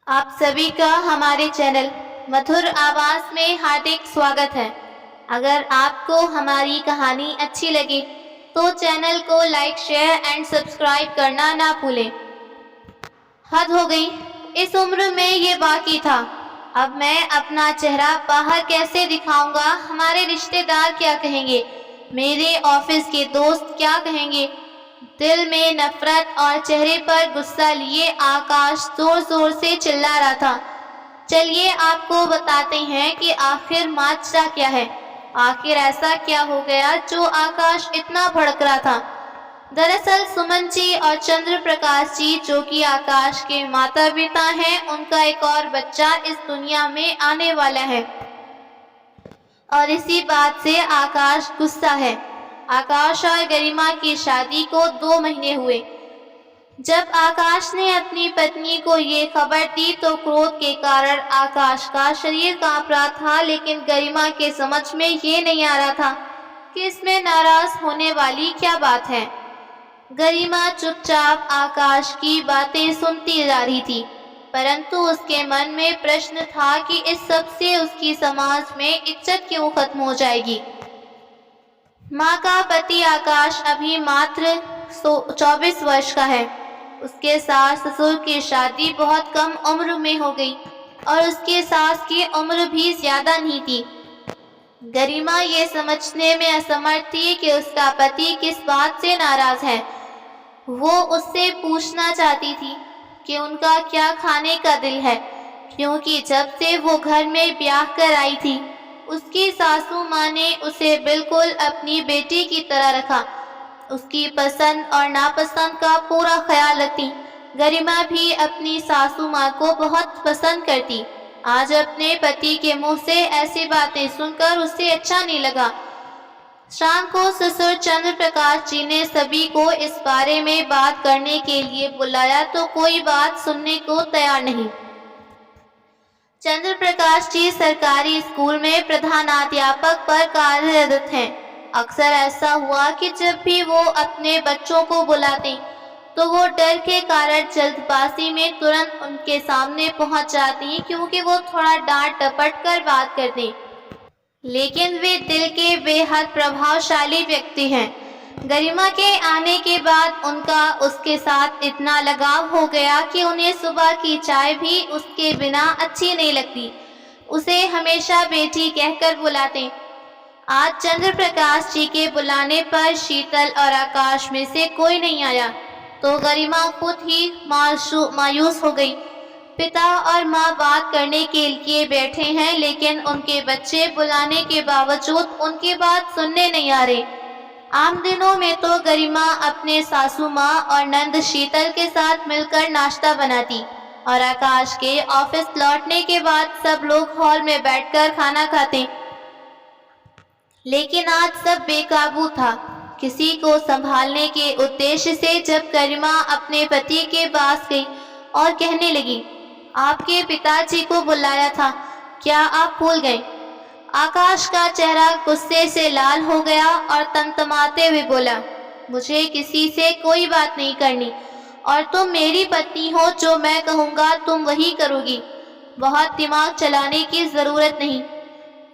आप सभी का हमारे चैनल मधुर आवाज में हार्दिक स्वागत है। अगर आपको हमारी कहानी अच्छी लगे तो चैनल को लाइक, शेयर एंड सब्सक्राइब करना ना भूलें। हद हो गई, इस उम्र में ये बाकी था। अब मैं अपना चेहरा बाहर कैसे दिखाऊंगा? हमारे रिश्तेदार क्या कहेंगे? मेरे ऑफिस के दोस्त क्या कहेंगे? दिल में नफरत और चेहरे पर गुस्सा लिए आकाश जोर जोर से चिल्ला रहा था। चलिए आपको बताते हैं कि आखिर माजरा क्या है। आखिर ऐसा क्या हो गया जो आकाश इतना भड़क रहा था? दरअसल सुमन जी और चंद्र प्रकाश जी, जो कि आकाश के माता पिता हैं, उनका एक और बच्चा इस दुनिया में आने वाला है और इसी बात से आकाश गुस्सा है। आकाश और गरिमा की शादी को 2 महीने हुए। जब आकाश ने अपनी पत्नी को ये खबर दी तो क्रोध के कारण आकाश का शरीर कांप रहा था, लेकिन गरिमा के समझ में ये नहीं आ रहा था कि इसमें नाराज होने वाली क्या बात है। गरिमा चुपचाप आकाश की बातें सुनती जा रही थी, परंतु उसके मन में प्रश्न था कि इस सब से उसकी समाज में इज्जत क्यों खत्म हो जाएगी। माँ का पति आकाश अभी मात्र 24 वर्ष का है। उसके सास ससुर की शादी बहुत कम उम्र में हो गई और उसकी सास की उम्र भी ज्यादा नहीं थी। गरिमा ये समझने में असमर्थ थी कि उसका पति किस बात से नाराज है। वो उससे पूछना चाहती थी कि उनका क्या खाने का दिल है, क्योंकि जब से वो घर में ब्याह कर आई थी उसकी सासू माँ ने उसे बिल्कुल अपनी बेटी की तरह रखा। उसकी पसंद और नापसंद का पूरा ख्याल रखती। गरिमा भी अपनी सासू माँ को बहुत पसंद करती। आज अपने पति के मुंह से ऐसी बातें सुनकर उसे अच्छा नहीं लगा। शाम को ससुर चंद्र प्रकाश जी ने सभी को इस बारे में बात करने के लिए बुलाया तो कोई बात सुनने को तैयार नहीं। चंद्र प्रकाश जी सरकारी स्कूल में प्रधानाध्यापक पर कार्यरत हैं। अक्सर ऐसा हुआ कि जब भी वो अपने बच्चों को बुलाते तो वो डर के कारण जल्दबाजी में तुरंत उनके सामने पहुंच जाती, क्योंकि वो थोड़ा डांट डपट कर बात करते, लेकिन वे दिल के बेहद प्रभावशाली व्यक्ति हैं। गरिमा के आने के बाद उनका उसके साथ इतना लगाव हो गया कि उन्हें सुबह की चाय भी उसके बिना अच्छी नहीं लगती। उसे हमेशा बेटी कहकर बुलाते। आज चंद्र प्रकाश जी के बुलाने पर शीतल और आकाश में से कोई नहीं आया तो गरिमा खुद ही मायूस हो गई। पिता और माँ बात करने के लिए बैठे हैं, लेकिन उनके बच्चे बुलाने के बावजूद उनकी बात सुनने नहीं आ रहे। आम दिनों में तो गरिमा अपने सासू माँ और नंद शीतल के साथ मिलकर नाश्ता बनाती और आकाश के ऑफिस लौटने के बाद सब लोग हॉल में बैठकर खाना खाते। लेकिन आज सब बेकाबू था। किसी को संभालने के उद्देश्य से जब गरिमा अपने पति के पास गई और कहने लगी, आपके पिताजी को बुलाया था, क्या आप भूल गए? आकाश का चेहरा गुस्से से लाल हो गया और तमतमाते हुए बोला, मुझे किसी से कोई बात नहीं करनी और तुम मेरी पत्नी हो, जो मैं कहूँगा तुम वही करोगी। बहुत दिमाग चलाने की जरूरत नहीं।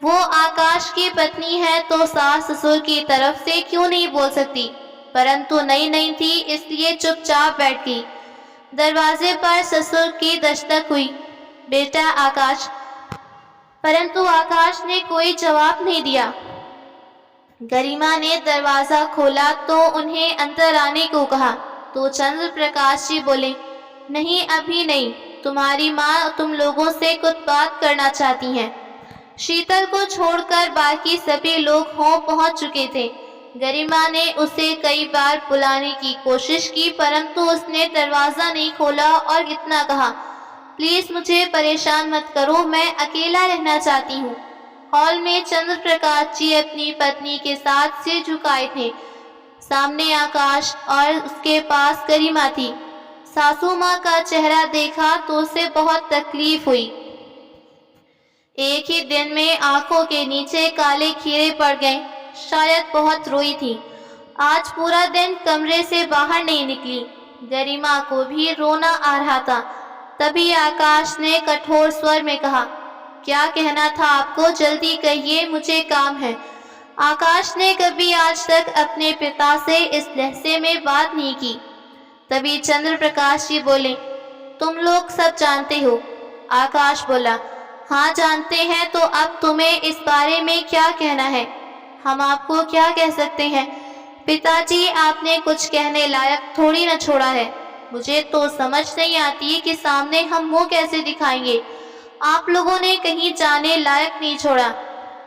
वो आकाश की पत्नी है तो सास ससुर की तरफ से क्यों नहीं बोल सकती, परंतु नई थी इसलिए चुपचाप बैठ गई। दरवाजे पर ससुर की दस्तक हुई, बेटा आकाश, परंतु आकाश ने कोई जवाब नहीं दिया। गरिमा ने दरवाजा खोला तो उन्हें अंदर आने को कहा तो चंद्र प्रकाश जी बोले, नहीं अभी नहीं, तुम्हारी माँ तुम लोगों से कुछ बात करना चाहती हैं। शीतल को छोड़कर बाकी सभी लोग हों पहुंच चुके थे। गरिमा ने उसे कई बार बुलाने की कोशिश की, परंतु उसने दरवाजा नहीं खोला और इतना कहा, प्लीज मुझे परेशान मत करो, मैं अकेला रहना चाहती हूँ। हॉल में चंद्र प्रकाश जी अपनी पत्नी के साथ सिर झुकाए थे। सामने आकाश और उसके पास गरिमा थी। सासू माँ का चेहरा देखा तो उसे बहुत तकलीफ हुई। एक ही दिन में आंखों के नीचे काले खीरे पड़ गए। शायद बहुत रोई थी। आज पूरा दिन कमरे से बाहर नहीं निकली। गरिमा को भी रोना आ रहा था। तभी आकाश ने कठोर स्वर में कहा, क्या कहना था आपको, जल्दी कहिए, मुझे काम है। आकाश ने कभी आज तक अपने पिता से इस लहजे में बात नहीं की। तभी चंद्र प्रकाश जी बोले, तुम लोग सब जानते हो। आकाश बोला, हाँ जानते हैं, तो अब तुम्हें इस बारे में क्या कहना है? हम आपको क्या कह सकते हैं पिताजी, आपने कुछ कहने लायक थोड़ी न छोड़ा है। मुझे तो समझ नहीं आती कि सामने हम मुंह कैसे दिखाएंगे। आप लोगों ने कहीं जाने लायक नहीं छोड़ा।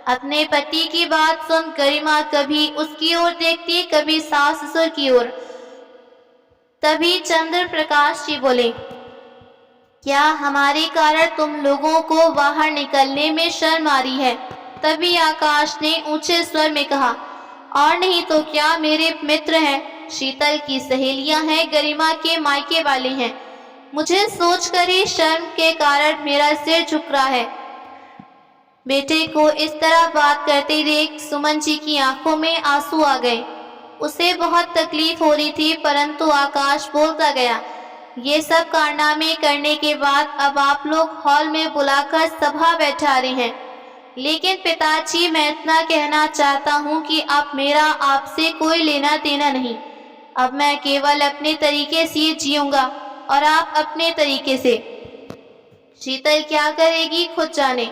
अपने पति की बात सुन गरिमा कभी उसकी ओर देखती, कभी सास ससुर की ओर। तभी चंद्र प्रकाश जी बोले, क्या हमारे कारण तुम लोगों को बाहर निकलने में शर्म आ रही है? तभी आकाश ने ऊंचे स्वर में कहा, और नहीं तो क्या, मेरे मित्र हैं, शीतल की सहेलियां हैं, गरिमा के मायके वाले हैं। मुझे सोचकर ही शर्म के कारण मेरा सिर झुक रहा है। बेटे को इस तरह बात करते देख सुमन जी की आंखों में आंसू आ गए। उसे बहुत तकलीफ हो रही थी, परंतु आकाश बोलता गया, ये सब कारनामे करने के बाद अब आप लोग हॉल में बुलाकर सभा बैठा रहे हैं। लेकिन पिताजी, मैं इतना कहना चाहता हूँ कि अब मेरा आपसे कोई लेना देना नहीं। अब मैं केवल अपने तरीके से जीऊंगा और आप अपने तरीके से। शीतल क्या करेगी खुद जाने।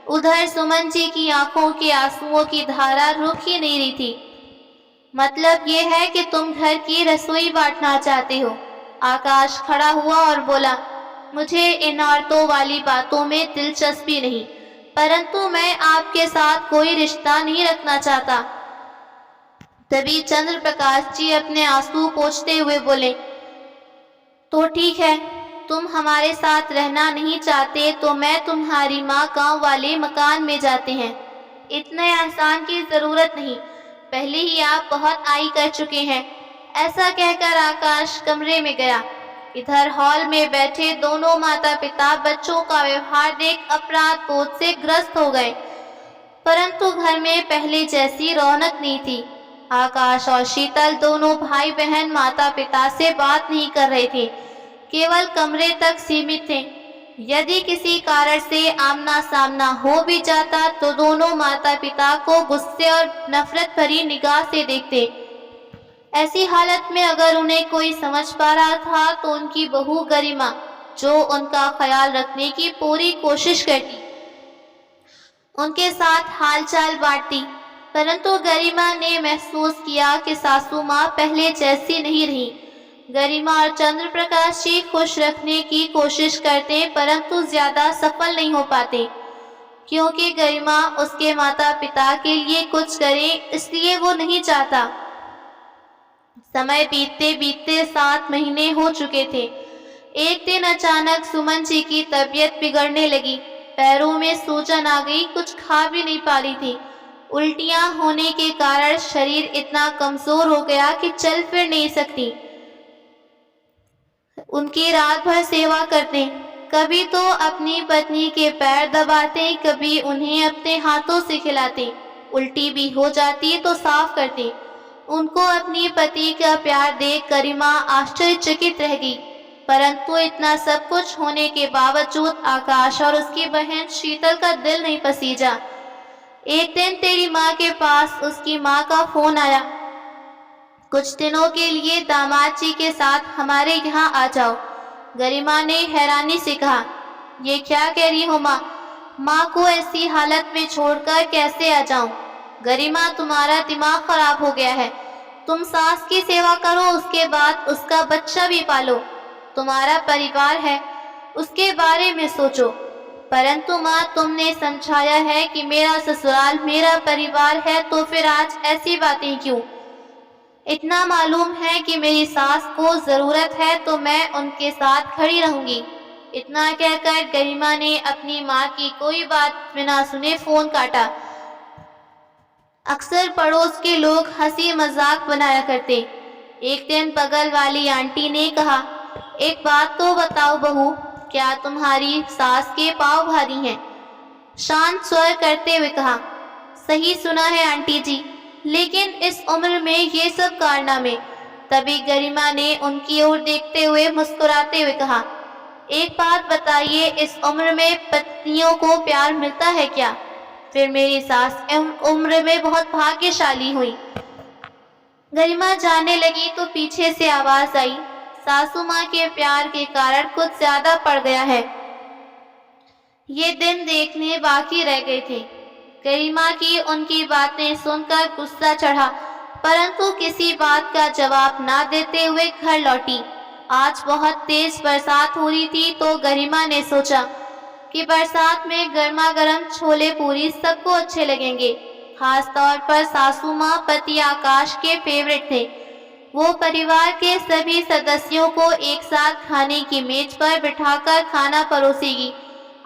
उधर सुमन जी की आंखों के आंसुओं की धारा रुक ही नहीं रही थी। मतलब ये है कि तुम घर की रसोई बांटना चाहते हो। आकाश खड़ा हुआ और बोला, मुझे इन औरतों वाली बातों में दिलचस्पी नहीं, परंतु मैं आपके साथ कोई रिश्ता नहीं रखना चाहता। तभी चंद्र प्रकाश जी अपने आंसू पोंछते हुए बोले, तो ठीक है, तुम हमारे साथ रहना नहीं चाहते तो मैं तुम्हारी माँ गांव वाले मकान में जाते हैं। इतने एहसान की जरूरत नहीं, पहले ही आप बहुत आई कर चुके हैं। ऐसा कहकर आकाश कमरे में गया। इधर हॉल में बैठे दोनों माता पिता बच्चों का व्यवहार देख अपराध बोध से ग्रस्त हो गए, परंतु घर में पहले जैसी रौनक नहीं थी। आकाश और शीतल दोनों भाई बहन माता पिता से बात नहीं कर रहे थे, केवल कमरे तक सीमित थे। यदि किसी कारण से आमना सामना हो भी जाता तो दोनों माता पिता को गुस्से और नफरत भरी निगाह से देखते। ऐसी हालत में अगर उन्हें कोई समझ पा रहा था तो उनकी बहू गरिमा, जो उनका ख्याल रखने की पूरी कोशिश करती, उनके साथ हालचाल बांटती, परंतु गरिमा ने महसूस किया कि सासू माँ पहले जैसी नहीं रही। गरिमा और चंद्र प्रकाश जी खुश रखने की कोशिश करते, परंतु ज्यादा सफल नहीं हो पाते, क्योंकि गरिमा उसके माता पिता के लिए कुछ करे, इसलिए वो नहीं चाहता। समय बीतते बीतते 7 महीने हो चुके थे। एक दिन अचानक सुमन जी की तबीयत बिगड़ने लगी। पैरों में सूजन आ गई, कुछ खा भी नहीं पा रही थी। उल्टियां होने के कारण शरीर इतना कमजोर हो गया कि चल फिर नहीं सकती। उनकी रात भर सेवा करते, कभी तो अपनी पत्नी के पैर दबाते, कभी उन्हें अपने हाथों से खिलाते। उल्टी भी हो जाती तो साफ करते। उनको अपनी पति का प्यार देख गरिमा आश्चर्यचकित रह गई, परंतु इतना सब कुछ होने के बावजूद आकाश और उसकी बहन शीतल का दिल नहीं पसीजा। एक दिन तेरी माँ के पास उसकी माँ का फोन आया, कुछ दिनों के लिए दामाद जी के साथ हमारे यहाँ आ जाओ। गरिमा ने हैरानी से कहा, ये क्या कह रही हो माँ? माँ को ऐसी हालत में छोड़कर कैसे आ जाऊं? गरिमा, तुम्हारा दिमाग खराब हो गया है। तुम सास की सेवा करो, उसके बाद उसका बच्चा भी पालो। तुम्हारा परिवार है, उसके बारे में सोचो। परंतु माँ, तुमने समझाया है कि मेरा ससुराल मेरा परिवार है, तो फिर आज ऐसी बातें क्यों? इतना मालूम है कि मेरी सास को जरूरत है तो मैं उनके साथ खड़ी रहूंगी। इतना कहकर गरिमा ने अपनी माँ की कोई बात बिना सुने फोन काटा। अक्सर पड़ोस के लोग हंसी मजाक बनाया करते। एक दिन बगल वाली आंटी ने कहा, एक बात तो बताओ बहू, क्या तुम्हारी सास के पाँव भारी हैं? शांत स्वर करते हुए कहा, सही सुना है आंटी जी, लेकिन इस उम्र में ये सब कारनामे। तभी गरिमा ने उनकी ओर देखते हुए मुस्कुराते हुए कहा, एक बात बताइए, इस उम्र में पत्नियों को प्यार मिलता है क्या? फिर मेरी सास उम्र में बहुत भाग्यशाली हुई। गरिमा जाने लगी तो पीछे से आवाज आई, सासू माँ के प्यार के कारण कुछ ज्यादा पड़ गया है। ये दिन देखने बाकी रह गए थे। गरिमा की उनकी बातें सुनकर गुस्सा चढ़ा, परंतु किसी बात का जवाब ना देते हुए घर लौटी। आज बहुत तेज बरसात हो रही थी तो गरिमा ने सोचा कि बरसात में गर्मा गर्म छोले पूरी सबको अच्छे लगेंगे। खास तौर पर सासू माँ पति आकाश के फेवरेट थे। वो परिवार के सभी सदस्यों को एक साथ खाने की मेज पर बिठाकर खाना परोसेगी।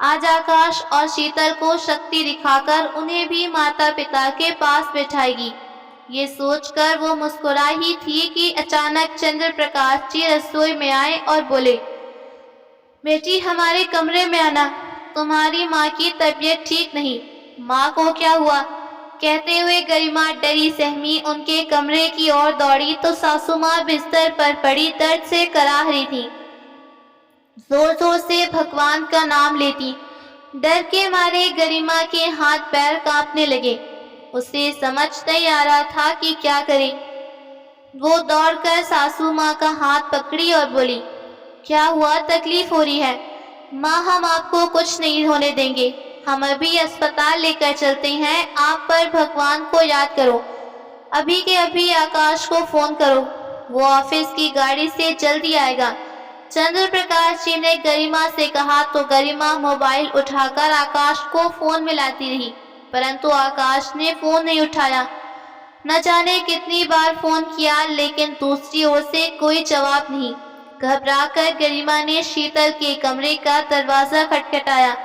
आज आकाश और शीतल को शक्ति दिखाकर उन्हें भी माता पिता के पास बिठाएगी। ये सोचकर वो मुस्कुरा ही थी कि अचानक चंद्र प्रकाश जी रसोई में आए और बोले, बेटी हमारे कमरे में आना, तुम्हारी माँ की तबीयत ठीक नहीं। माँ को क्या हुआ? कहते हुए गरिमा डरी सहमी उनके कमरे की ओर दौड़ी तो सासू माँ बिस्तर पर पड़ी दर्द से कराह रही थी। जोर जोर से भगवान का नाम लेती। डर के मारे गरिमा के हाथ पैर कांपने लगे। उसे समझ नहीं आ रहा था कि क्या करे। वो दौड़कर सासू माँ का हाथ पकड़ी और बोली, क्या हुआ, तकलीफ हो रही है? माँ हम आपको कुछ नहीं होने देंगे, हम अभी अस्पताल लेकर चलते हैं। आप पर भगवान को याद करो। अभी के अभी आकाश को फोन करो, वो ऑफिस की गाड़ी से जल्दी आएगा। चंद्र प्रकाश जी ने गरिमा से कहा तो गरिमा मोबाइल उठाकर आकाश को फोन मिलाती रही, परंतु आकाश ने फोन नहीं उठाया। न जाने कितनी बार फोन किया लेकिन दूसरी ओर से कोई जवाब नहीं। घबराकर गरिमा ने शीतल के कमरे का दरवाजा खटखटाया।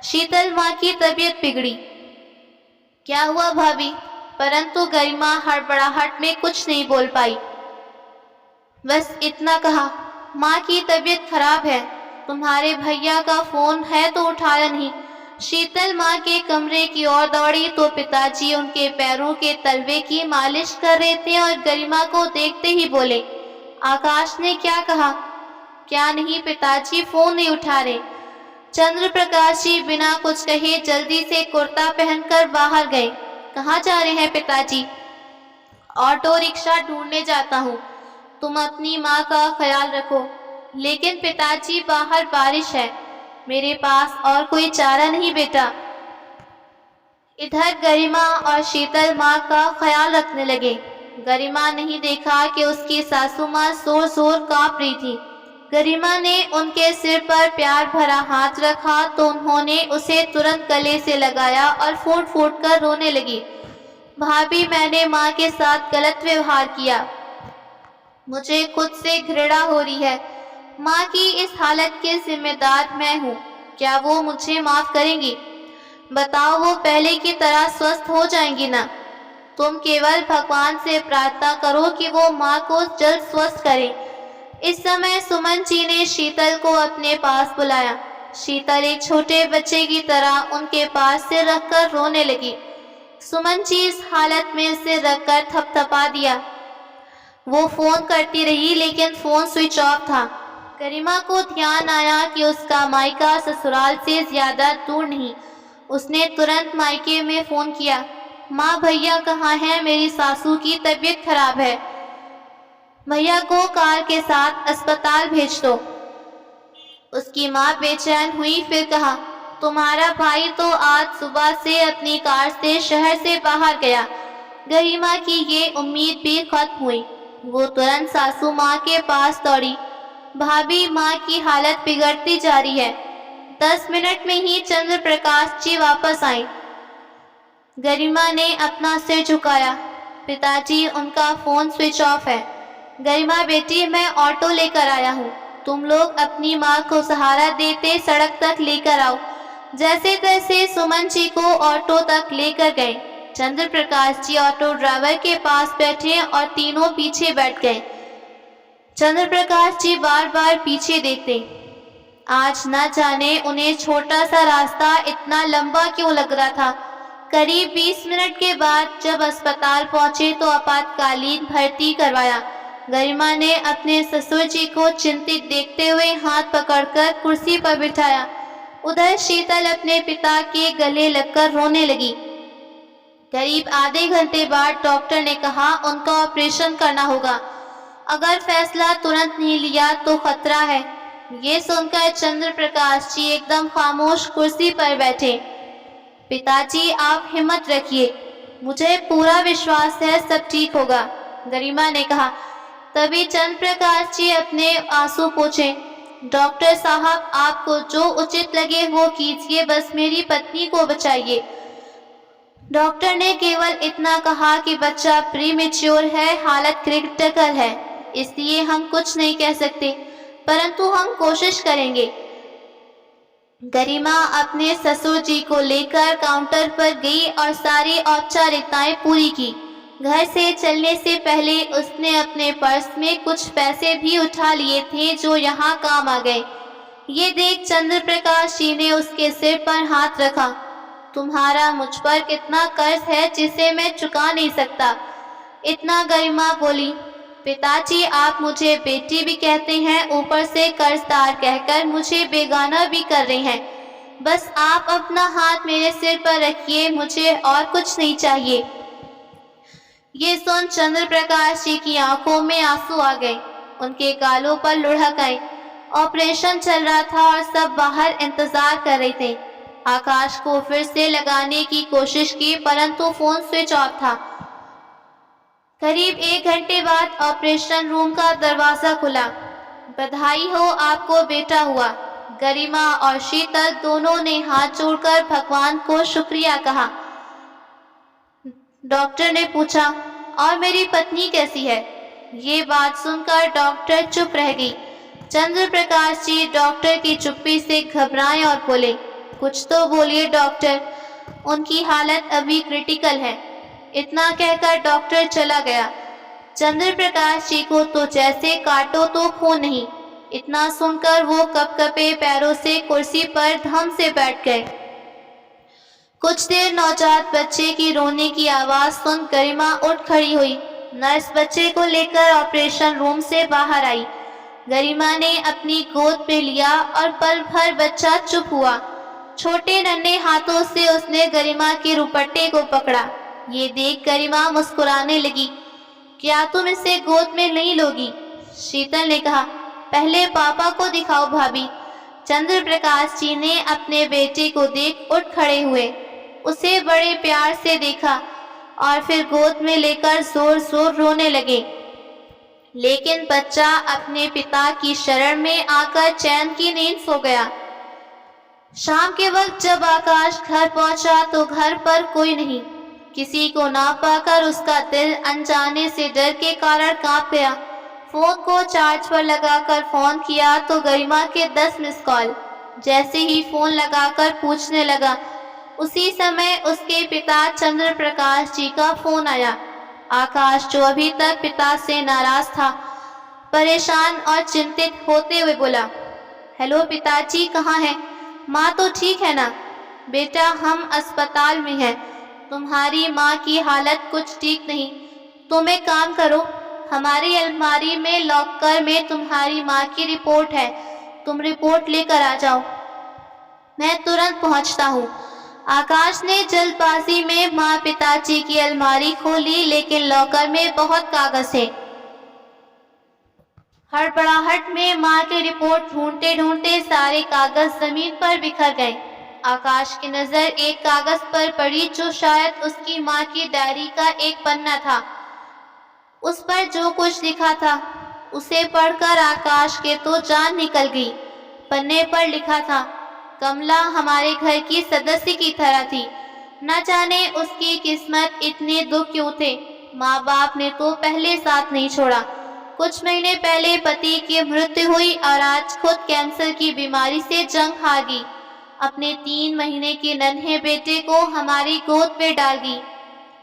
शीतल माँ की तबीयत बिगड़ी। क्या हुआ भाभी? परंतु गरिमा हड़बड़ाहट में कुछ नहीं बोल पाई। बस इतना कहा, माँ की तबीयत खराब है। तुम्हारे भैया का फोन है तो उठाया नहीं। शीतल माँ के कमरे की ओर दौड़ी तो पिताजी उनके पैरों के तलवे की मालिश कर रहे थे और गरिमा को देखते ही बोले, आकाश ने क्या कहा? क्या नहीं पिताजी, फोन नहीं उठा रहे। चंद्र प्रकाश जी बिना कुछ कहे जल्दी से कुर्ता पहनकर बाहर गए। कहाँ जा रहे हैं पिताजी? ऑटो रिक्शा ढूंढने जाता हूँ, तुम अपनी माँ का ख्याल रखो। लेकिन पिताजी बाहर बारिश है, मेरे पास और कोई चारा नहीं बेटा। इधर गरिमा और शीतल माँ का ख्याल रखने लगे। गरिमा नहीं देखा कि उसकी सासू माँ जोर जोर कांप रही थी। गरिमा ने उनके सिर पर प्यार भरा हाथ रखा तो उन्होंने उसे तुरंत गले से लगाया और फूट फूट कर रोने लगी। भाभी, मैंने माँ के साथ गलत व्यवहार किया, मुझे खुद से घृणा हो रही है। माँ की इस हालत के जिम्मेदार मैं हूँ, क्या वो मुझे माफ करेंगी? बताओ, वो पहले की तरह स्वस्थ हो जाएंगी ना? तुम केवल भगवान से प्रार्थना करो कि वो माँ को जल्द स्वस्थ करे। इस समय सुमन जी ने शीतल को अपने पास बुलाया। शीतल एक छोटे बच्चे की तरह उनके पास सिर रखकर रोने लगी। सुमन जी इस हालत में सिर रखकर थपथपा दिया। वो फोन करती रही लेकिन फोन स्विच ऑफ था। गरिमा को ध्यान आया कि उसका मायका ससुराल से ज्यादा दूर नहीं। उसने तुरंत मायके में फोन किया। माँ, भैया कहाँ हैं? मेरी सासू की तबीयत खराब है, भैया को कार के साथ अस्पताल भेज दो। उसकी माँ बेचैन हुई, फिर कहा, तुम्हारा भाई तो आज सुबह से अपनी कार से शहर से बाहर गया। गरिमा की ये उम्मीद भी खत्म हुई। वो तुरंत सासू माँ के पास दौड़ी। भाभी, माँ की हालत बिगड़ती जा रही है। 10 मिनट में ही चंद्र प्रकाश जी वापस आए। गरिमा ने अपना सिर झुकाया। पिताजी, उनका फोन स्विच ऑफ है। गरिमा बेटी, मैं ऑटो लेकर आया हूँ, तुम लोग अपनी माँ को सहारा देते सड़क तक लेकर आओ। जैसे तैसे सुमन जी को ऑटो तक लेकर गए। चंद्र प्रकाश जी ऑटो ड्राइवर के पास बैठे और तीनों पीछे बैठ गए। चंद्र प्रकाश जी बार बार पीछे देखते। आज न जाने उन्हें छोटा सा रास्ता इतना लंबा क्यों लग रहा था। करीब 20 मिनट के बाद जब अस्पताल पहुंचे तो आपातकालीन भर्ती करवाया। गरिमा ने अपने ससुर जी को चिंतित देखते हुए हाथ पकड़कर कुर्सी पर बिठाया। उधर शीतल अपने पिता के गले लगकर रोने लगी। करीब आधे घंटे बाद डॉक्टर ने कहा उनका ऑपरेशन करना होगा। अगर फैसला तुरंत नहीं लिया तो खतरा है। ये सुनकर चंद्र प्रकाश जी एकदम खामोश कुर्सी पर बैठे। पिताजी आप हिम्मत रखिए, मुझे पूरा विश्वास है सब ठीक होगा, गरिमा ने कहा। तभी चंद्र प्रकाश जी अपने आंसू पोंछे। डॉक्टर साहब आपको जो उचित लगे वो कीजिए, बस मेरी पत्नी को बचाइए। डॉक्टर ने केवल इतना कहा कि बच्चा प्रीमेच्योर है, हालत क्रिटिकल है, इसलिए हम कुछ नहीं कह सकते, परंतु हम कोशिश करेंगे। गरिमा अपने ससुर जी को लेकर काउंटर पर गई और सारी औपचारिकताएं पूरी की। घर से चलने से पहले उसने अपने पर्स में कुछ पैसे भी उठा लिए थे जो यहाँ काम आ गए। ये देख चंद्र प्रकाश जी ने उसके सिर पर हाथ रखा। तुम्हारा मुझ पर कितना कर्ज है जिसे मैं चुका नहीं सकता, इतना गरिमा बोली। पिताजी आप मुझे बेटी भी कहते हैं, ऊपर से कर्जदार कहकर मुझे बेगाना भी कर रहे हैं। बस आप अपना हाथ मेरे सिर पर रखिए, मुझे और कुछ नहीं चाहिए। ये सुन चंद्र प्रकाश जी की आंखों में आंसू आ गए, उनके गालों पर लुढ़क आई। ऑपरेशन चल रहा था और सब बाहर इंतजार कर रहे थे। आकाश को फिर से लगाने की कोशिश की परंतु फोन स्विच ऑफ था। करीब 1 घंटे बाद ऑपरेशन रूम का दरवाजा खुला। बधाई हो आपको बेटा हुआ। गरिमा और शीतल दोनों ने हाथ जोड़कर भगवान को शुक्रिया कहा। डॉक्टर ने पूछा और मेरी पत्नी कैसी है? ये बात सुनकर डॉक्टर चुप रह गई। चंद्र प्रकाश जी डॉक्टर की चुप्पी से घबराए और बोले, कुछ तो बोलिए डॉक्टर, उनकी हालत अभी क्रिटिकल है। इतना कहकर डॉक्टर चला गया। चंद्र प्रकाश जी को तो जैसे काटो तो खून नहीं। इतना सुनकर वो कपकपे पैरों से कुर्सी पर धम से बैठ गए। कुछ देर नवजात बच्चे की रोने की आवाज सुन गरिमा उठ खड़ी हुई। नर्स बच्चे को लेकर ऑपरेशन रूम से बाहर आई। गरिमा ने अपनी गोद में लिया और पल भर बच्चा चुप हुआ। छोटे नन्हे हाथों से उसने गरिमा के रुपट्टे को पकड़ा। ये देख गरिमा मुस्कुराने लगी। क्या तुम इसे गोद में नहीं लोगी? शीतल ने कहा। पहले पापा को दिखाओ भाभी। चंद्र प्रकाश जी ने अपने बेटे को देख उठ खड़े हुए, उसे बड़े प्यार से देखा और फिर गोद में लेकर जोर जोर रोने लगे। लेकिन बच्चा अपने पिता की शरण में आकर चैन की नींद सो गया। शाम के वक्त जब आकाश घर पहुंचा तो घर पर कोई नहीं। किसी को ना पाकर उसका दिल अनजाने से डर के कारण कांप गया। फोन को चार्ज पर लगाकर फोन किया तो गरिमा के 10 मिस कॉल। जैसे ही फोन लगाकर पूछने लगा, उसी समय उसके पिता चंद्र प्रकाश जी का फोन आया। आकाश, जो अभी तक पिता से नाराज था, परेशान और चिंतित होते हुए बोला, हेलो पिताजी, कहाँ हैं? माँ तो ठीक है ना? बेटा, हम अस्पताल में हैं। तुम्हारी माँ की हालत कुछ ठीक नहीं। तुम एक काम करो, हमारी अलमारी में लॉकर में तुम्हारी माँ की रिपोर्ट है, तुम रिपोर्ट लेकर आ जाओ। मैं तुरंत पहुँचता हूँ। आकाश ने जल्दबाजी में माँ पिताजी की अलमारी खोली, लेकिन लॉकर में बहुत कागज थे। हड़बड़ाहट में माँ की रिपोर्ट ढूंढते ढूंढते सारे कागज जमीन पर बिखर गए। आकाश की नजर एक कागज पर पड़ी जो शायद उसकी माँ की डायरी का एक पन्ना था। उस पर जो कुछ लिखा था उसे पढ़कर आकाश के तो जान निकल गई। पन्ने पर लिखा था, कमला हमारे घर की सदस्य की तरह थी। न जाने उसकी किस्मत इतने दुख क्यों थे। माँ बाप ने तो पहले साथ नहीं छोड़ा। कुछ महीने पहले पति की मृत्यु हुई और आज खुद कैंसर की बीमारी से जंग हार गई। अपने 3 महीने के नन्हे बेटे को हमारी गोद में डाल गई।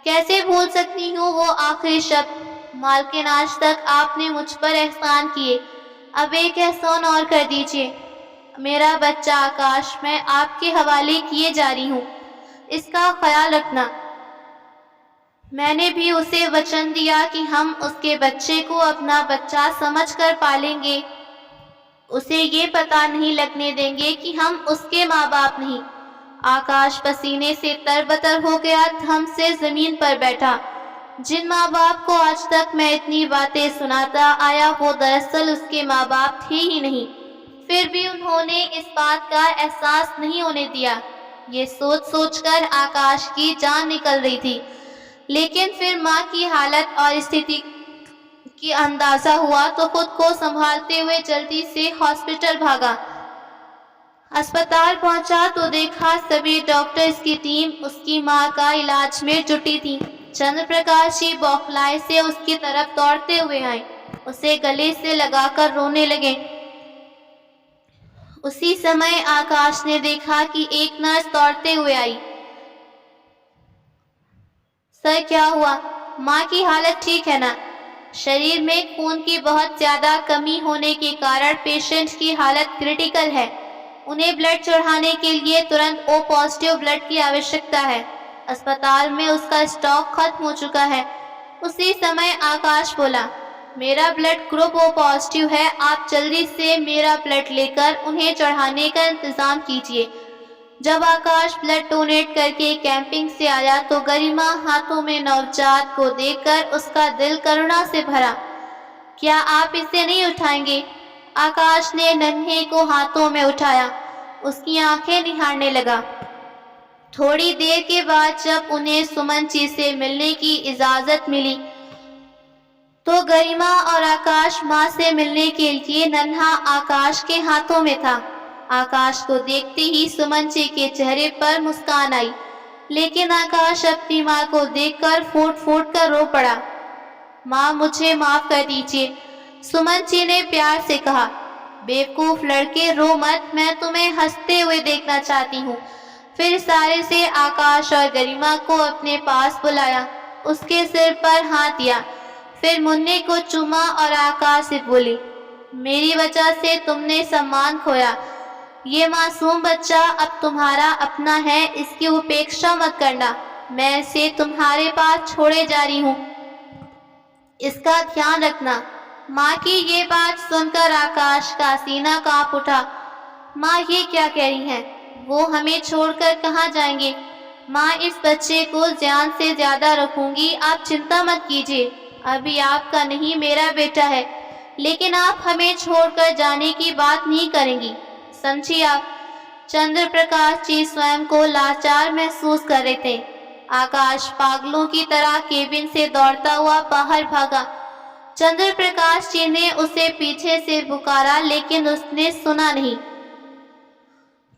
कैसे भूल सकती हूँ वो आखिरी शब्द, मालकिन आज तक आपने मुझ पर एहसान किए, अब एक एहसान और कर दीजिए। मेरा बच्चा आकाश मैं आपके हवाले किए जा रही हूँ, इसका ख्याल रखना। मैंने भी उसे वचन दिया कि हम उसके बच्चे को अपना बच्चा समझकर पालेंगे, उसे ये पता नहीं लगने देंगे कि हम उसके माँ बाप नहीं। आकाश पसीने से तरबतर हो गया, थम से जमीन पर बैठा। जिन माँ बाप को आज तक मैं इतनी बातें सुनाता आया वो दरअसल उसके माँ बाप थे ही नहीं। फिर भी उन्होंने इस बात का एहसास नहीं होने दिया। ये सोच सोचकर आकाश की जान निकल रही थी। लेकिन फिर माँ की हालत और स्थिति की अंदाजा हुआ तो खुद को संभालते हुए जल्दी से हॉस्पिटल भागा। अस्पताल पहुंचा तो देखा सभी डॉक्टर्स की टीम उसकी मां का इलाज में जुटी थी। चंद्र प्रकाश जी बौखलाए से उसकी तरफ दौड़ते हुए आए, उसे गले से लगाकर रोने लगे। उसी समय आकाश ने देखा कि एक नर्स दौड़ते हुए आई। सर क्या हुआ? माँ की हालत ठीक है ना? शरीर में खून की बहुत ज्यादा कमी होने के कारण पेशेंट की हालत क्रिटिकल है। उन्हें ब्लड चढ़ाने के लिए तुरंत ओ पॉजिटिव ब्लड की आवश्यकता है। अस्पताल में उसका स्टॉक खत्म हो चुका है। उसी समय आकाश बोला, मेरा ब्लड ग्रुप ओ पॉजिटिव है, आप जल्दी से मेरा ब्लड लेकर उन्हें चढ़ाने का इंतजाम कीजिए। जब आकाश ब्लड डोनेट करके कैंपिंग से आया तो गरिमा हाथों में नवजात को देखकर उसका दिल करुणा से भरा। क्या आप इसे नहीं उठाएंगे? आकाश ने नन्हे को हाथों में उठाया, उसकी आंखें निहारने लगा। थोड़ी देर के बाद जब उन्हें सुमन जी से मिलने की इजाजत मिली तो गरिमा और आकाश माँ से मिलने के लिए नन्हा आकाश के हाथों में था। आकाश को देखते ही सुमन जी के चेहरे पर मुस्कान आई, लेकिन आकाश अपनी माँ को देखकर फूट फूट कर रो पड़ा। माँ मुझे माफ कर दीजिए, सुमन जी ने प्यार से कहा। बेवकूफ लड़के रो मत, मैं तुम्हें हंसते हुए देखना चाहती हूँ। फिर इशारे से आकाश और गरिमा को अपने पास बुलाया, उसके सिर पर हाथ दिया, फिर मुन्ने को चूमा और आकाश से बोली, मेरी वजह से तुमने सम्मान खोया। ये मासूम बच्चा अब तुम्हारा अपना है, इसकी उपेक्षा मत करना। मैं इसे तुम्हारे पास छोड़े जा रही हूँ, इसका ध्यान रखना। माँ की ये बात सुनकर आकाश का सीना कांप उठा। माँ ये क्या कह रही हैं? वो हमें छोड़कर कहाँ जाएंगे? माँ इस बच्चे को जान से ज्यादा रखूंगी, आप चिंता मत कीजिए। अभी आपका नहीं मेरा बेटा है, लेकिन आप हमें छोड़कर जाने की बात नहीं करेंगी, समझी आप? चंद्र प्रकाश जी स्वयं को लाचार महसूस कर रहे थे। आकाश पागलों की तरह केबिन से दौड़ता हुआ बाहर भागा। चंद्र प्रकाश जी ने उसे पीछे से पुकारा, लेकिन उसने सुना नहीं।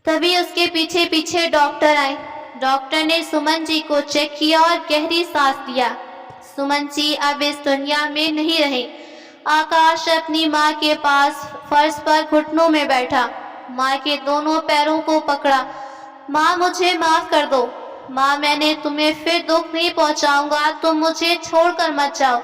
तभी उसके पीछे पीछे डॉक्टर आए। डॉक्टर ने सुमन जी को चेक किया और गहरी सांस लिया। सुमन जी अब इस दुनिया में नहीं रहे। आकाश अपनी माँ के पास फर्श पर घुटनों में बैठा, माँ के दोनों पैरों को पकड़ा। माँ मुझे माफ कर दो, माँ मैंने तुम्हें फिर दुख नहीं पहुंचाऊंगा, तुम मुझे छोड़कर मत जाओ।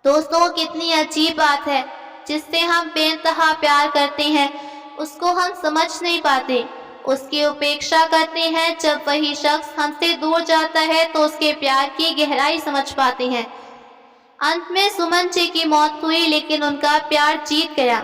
दोस्तों कितनी अजीब बात है, जिससे हम बेइंतहा प्यार करते हैं उसको हम समझ नहीं पाते, उसकी उपेक्षा करते हैं। जब वही शख्स हमसे दूर जाता है तो उसके प्यार की गहराई समझ पाते हैं। अंत में सुमन जी की मौत हुई, लेकिन उनका प्यार जीत गया।